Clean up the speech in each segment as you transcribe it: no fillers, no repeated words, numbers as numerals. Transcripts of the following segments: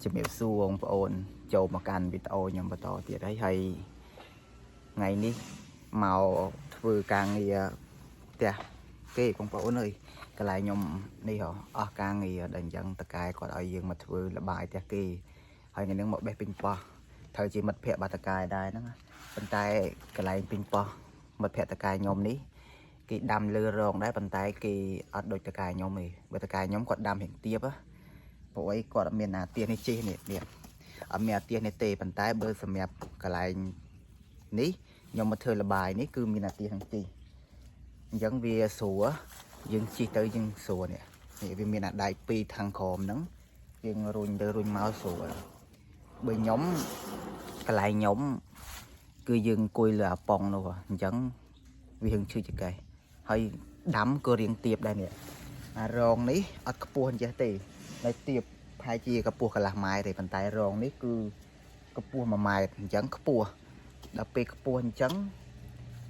ជំរាបសួរបងប្អូនចូលមកកាន់វីដេអូខ្ញុំបន្តទៀតហើយថ្ងៃនេះមកធ្វើការងារផ្ទះគេបងប្អូនអើយកន្លែងខ្ញុំនេះអស់ការងារដែលអញ្ចឹងតកែគាត់ឲ្យយើងមកធ្វើលបាយផ្ទះគេហើយថ្ងៃនេះមកបេះពេញប៉ោះត្រូវជាមិត្តភក្តិបាត់តកែដែរហ្នឹងប៉ុន្តែកន្លែងពេញប៉ោះមិត្តភក្តិតកែខ្ញុំនេះគេដាំលើរងដែរប៉ុន្តែគេអត់ដូចតកែខ្ញុំទេបើតកែខ្ញុំគាត់ដាំរៀងទៀបព្រោះអីគាត់អត់មានអាទៀសនេះជីនេះអត់មានអាទៀសនេះទេប៉ុន្តែបើសម្រាប់កន្លែងនេះខ្ញុំមកធ្វើលបាយនេះគឺមានអាទៀសនឹងជីអញ្ចឹងវាស្រួលយើងជីទៅយើងស្រួលនេះវាមានអាដែកពីរខាងក្រោមហ្នឹងយើងរុញទៅរុញមកស្រួលបើខ្ញុំកន្លែងខ្ញុំគឺយើងអង្គុយលើអាប៉ងនោះអញ្ចឹងវាហឹងឈឺចកេះហើយដាំក៏រៀងទៀបដែរនេះអារងនេះអត់ខ្ពស់អញ្ចេះទេនៅទៀបប្រហែលជាកម្ពស់កន្លះម៉ែត្រទេប៉ុន្តែរងនេះគឺកម្ពស់1ម៉ែត្រអញ្ចឹងខ្ពស់ដល់ពេលខ្ពស់អញ្ចឹង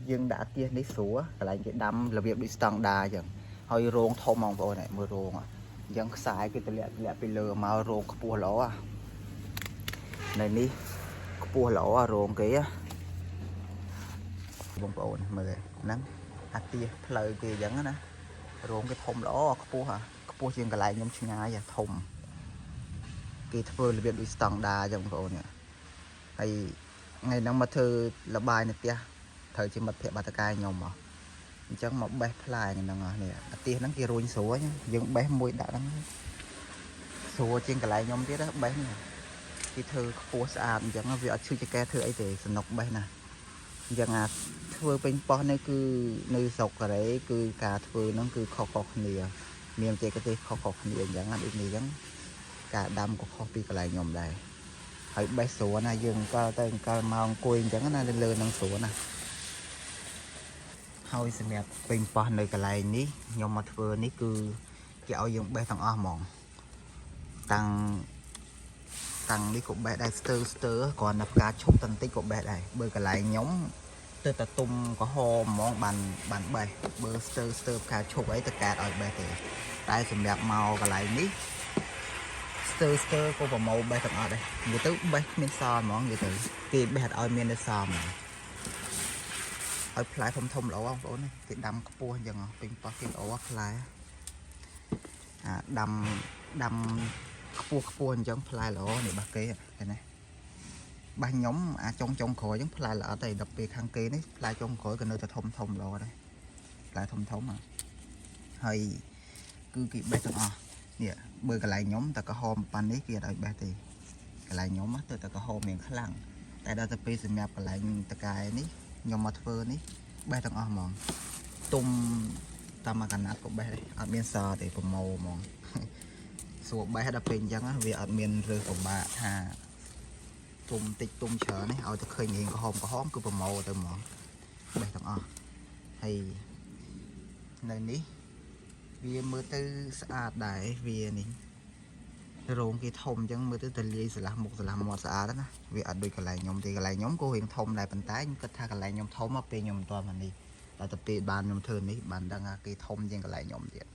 យើងដាក់ទៀសនេះស្រួលកន្លែងគេដាំរបៀបដូចស្តង់ដាអញ្ចឹងហើយរងធំបងប្អូនមើលរងអញ្ចឹងខ្សែគេទម្លាក់ពីលើមករងខ្ពស់ល្អនៅនេះខ្ពស់ល្អរងគេបងប្អូនមើលហ្នឹងអាទៀសផ្លូវគេអញ្ចឹងណារងគេធំល្អខ្ពស់ខ្ពស់ជាងកន្លែងខ្ញុំឆ្ងាយធំគេធ្វើរបៀបដូចស្តង់ដាអញ្ចឹងបងប្អូនហើយថ្ងៃហ្នឹងមកធ្វើលបាយនៅផ្ទះត្រូវជាមិត្តភក្តិបាត់តកែខ្ញុំអញ្ចឹងមកបេះផ្លែហ្នឹងនេះអាទៀសហ្នឹងគេរុញស្រួលយើងបេះមួយដាក់ហ្នឹងស្រួលជាងកន្លែងខ្ញុំទៀតបេះនេះគេធ្វើខ្ពស់ស្អាតអញ្ចឹងវាអត់ឈឺចកែធ្វើអីទេសនុកបេះណាអញ្ចឹងធ្វើពេញប៉ោះនេះគឺនៅស្រុកកូរ៉េគឺការធ្វើហ្នឹងគឺខុសៗគ្នាមានបច្ចេកទេសខុសៗគ្នាអញ្ចឹងដូចនេះអញ្ចឹងការដាំក៏ខុសពីកន្លែងខ្ញុំដែរហើយបេះស្រួលណាយើងក៏ទៅកាលមកអង្គុយអញ្ចឹងណាលើនឹងស្រួលណាហើយសម្រាប់ពេញប៉ោះនៅកន្លែងនេះខ្ញុំមកធ្វើនេះគឺគេឲ្យយើងបេះទាំងអស់ហ្មងតាំងនេះក៏បេះដែរស្ទើគ្រាន់តែផ្កាឈប់បន្តិចក៏បេះដែរបើកន្លែងខ្ញុំទៅតែទុំក្រហមហ្មងបានបេះបើស្ទើផ្កាឈប់អីតកើតឲ្យបេះទេតែសម្រាប់មកកន្លែងនេះស្ទើក៏ប្រម៉ូបេះទាំងអស់ដែរនិយាយទៅបេះគ្មានសល់ហ្មងនិយាយទៅគេបេះអត់ឲ្យមាននៅសល់ហ្មងឲ្យផ្លែធំល្អបងប្អូនគេដាំខ្ពស់អញ្ចឹងពេញប៉ោះគេល្អផ្លែដាំខ្ពស់អញ្ចឹងផ្លែល្អនេះបាសគេឃើញទេបាសខ្ញុំអាចុងក្រោយអញ្ចឹងផ្លែល្អតែដល់ពេលខាងគេនេះផ្លែចុងក្រោយក៏នៅតែធំល្អដែរផ្លែធំហើយគឺគេបេះទាំងអស់នេះបើកន្លែងខ្ញុំតែក្រហមប៉ាន់នេះគេអត់ឲ្យបេះទេកន្លែងខ្ញុំទៅតែក្រហមមានខ្លាំងតែដល់ទៅពេលសម្រាប់កន្លែងតកែនេះខ្ញុំមកធ្វើនេះបេះទាំងអស់ហ្មងទុំតាមមកកណាត់ក៏បេះដែរអត់មានសល់ទេប្រម៉ូហ្មងសួរបេះដល់ពេលអញ្ចឹងវាអត់មានរើសពិបាកថាទុំតិចទុំច្រើននេះឲ្យតែឃើញរៀងក្រហមគឺប្រម៉ូទៅហ្មងបេះទាំងអស់ហើយនៅនេះវាមើលទៅស្អាតដែរវានេះរោងគេធំអញ្ចឹងមើលទៅតលាយស្រឡះមុខស្រឡះមាត់ស្អាតណាវាអត់ដូចកន្លែងខ្ញុំទេកន្លែងខ្ញុំក៏រៀងធំដែរប៉ុន្តែខ្ញុំគិតថាកន្លែងខ្ញុំធំមកពេលខ្ញុំមិនទាន់មកនេះតែទៅពេលបានខ្ញុំធ្វើនេះបានដឹងថាគេធំជាងកន្លែងខ្ញុំទៀត